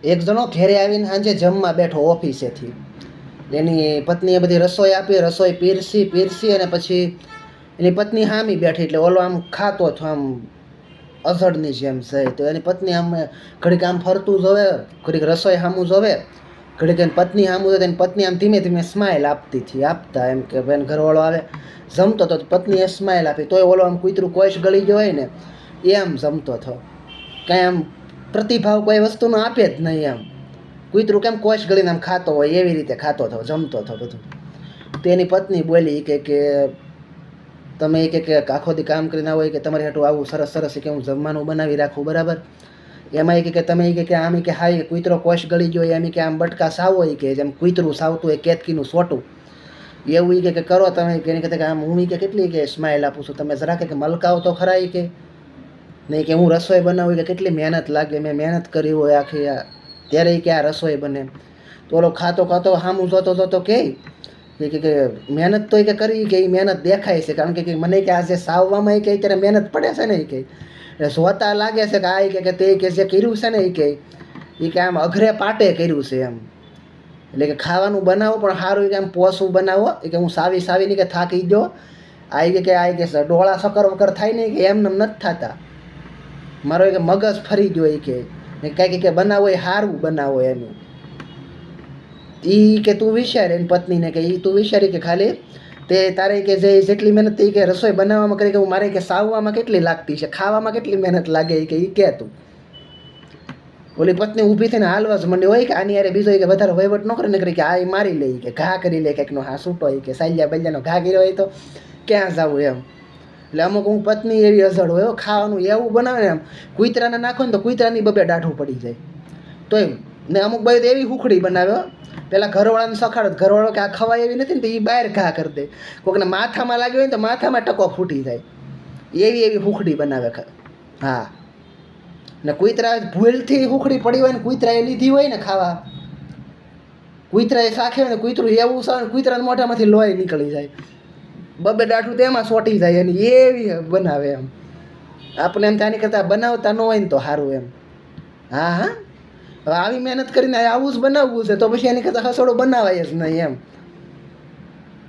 એક જણો ઘેરે આવીને સાંજે જમવા બેઠો ઓફિસેથી, એની પત્નીએ બધી રસોઈ આપી, રસોઈ પીરસી અને પછી એની પત્ની હામી બેઠી, એટલે ઓલો આમ ખાતો હતો આમ અઝડની જેમ છે. તો એની પત્ની આમ ઘડીક આમ ફરતું જોવે, ઘડીક રસોઈ સામું જોવે, ઘડીક એની પત્ની સામું જોવે. એની પત્ની આમ ધીમે ધીમે સ્માઇલ આપતા એમ કે બેન ઘરવાળો આવે જમતો હતો, પત્નીએ સ્માઇલ આપી, તોય ઓલો આમ કૂતરું કોઈશ ગળી ગયો હોય ને એમ જમતો હતો. કાંઈ આમ પ્રતિભાવ કોઈ વસ્તુનો આપે જ નહીં. આમ કૂતરું કેમ કોઈશ ગળીને આમ ખાતો હોય એવી રીતે ખાતો હતો, જમતો હતો બધું. તો એની પત્ની બોલી કે તમે કે આખો દી કામ કરીને આવો કે તમારી હાટું આવું સરસ સરસ કે હું જમવાનું બનાવી રાખું, બરાબર. એમાં કે તમે કે આમ કે હા કૂતરો કોશ ગળી ગયો એમ કે આમ બટકા સાવો કે જેમ કૂતરું સાવતું હોય કેતકીનું સોટું એવું કે કરો તમે. કે એને કે આમ હું કે કેટલી કે સ્માઇલ આપું છું, તમે જરા કે મલકાવ તો ખરા કે નહીં કે હું રસોઈ બનાવું કે કેટલી મહેનત લાગે, મેં મહેનત કરી હોય આખી ત્યારે કે આ રસોઈ બને. તો ઓલો ખાતો ખાતો સામું જોતો કે મહેનત તો કે કરી કે એ મહેનત દેખાય છે, કારણ કે મને કે આ જે સાવવામાં કે અત્યારે મહેનત પડે છે ને એ કે જોતા લાગે છે કે આ કે તે કે જે કર્યું છે ને એ કે આમ અઘરે પાટે કર્યું છે એમ. એટલે કે ખાવાનું બનાવો પણ સારું કે આમ પોસું બનાવો કે હું સાવીને કે થાકી ગયો આ કે ડોળા સકર વકર થાય ને કે એમને નથી થતા, મારો કે મગજ ફરી ગયો કે કાંઈક કે બનાવો એ સારું બનાવો એનું. કે તું વિચાર એની પત્નીને કે તું વિચારી કે ખાલી તે તારે કે જેટલી મહેનત કે રસોઈ બનાવવામાં કરી કે હું મારે કે સાવવામાં કેટલી લાગતી છે, ખાવામાં કેટલી મહેનત લાગે કે તું. ઓલી પત્ની ઊભી થઈને હાલવા જ મંડી હોય કે આની યારે બીજો કે વધારે વહીવટ ન કરે ને કરી કે આ મારી લે કે ઘા કરી લે કંઈકનો હા છૂટો હોય કે સાલ્યા બલ્યાનો ઘા કર્યો હોય તો ક્યાં જવું એમ. એટલે અમુક હું પત્ની એવી અઝડ હોય ખાવાનું એવું બનાવે ને એમ કૂતરાને નાખો ને તો કૂતરાની બબે દાઢું પડી જાય તોય. ને અમુક બાઈ તો એવી હુખડી બનાવે, પેલા ઘરવાળાને સખાડત, ઘરવાળો કે આ ખવાય એવી નથી ને તો એ બહાર ઘા કરી દે, કોઈકને માથામાં લાગ્યો હોય ને તો માથામાં ટકો ફૂટી જાય એવી હુખડી બનાવે. હા, ને કૂતરા ભૂલથી હુખડી પડી હોય ને કૂતરાએ લીધી હોય ને ખાવા, કૂતરાએ શાખે હોય ને કૂતરું એવું છે કૂતરાના મોઢામાંથી લોહી નીકળી જાય, બબે દાઢું તેમાં સોટી જાય અને એવી બનાવે એમ. આપણે એમ ત્યાંની કરતાં બનાવતા ન હોય ને તો સારું એમ. હા હવે આવી મહેનત કરીને આવું જ બનાવવું છે તો પછી એની કરતાં હસોડું બનાવાય જ નહીં એમ.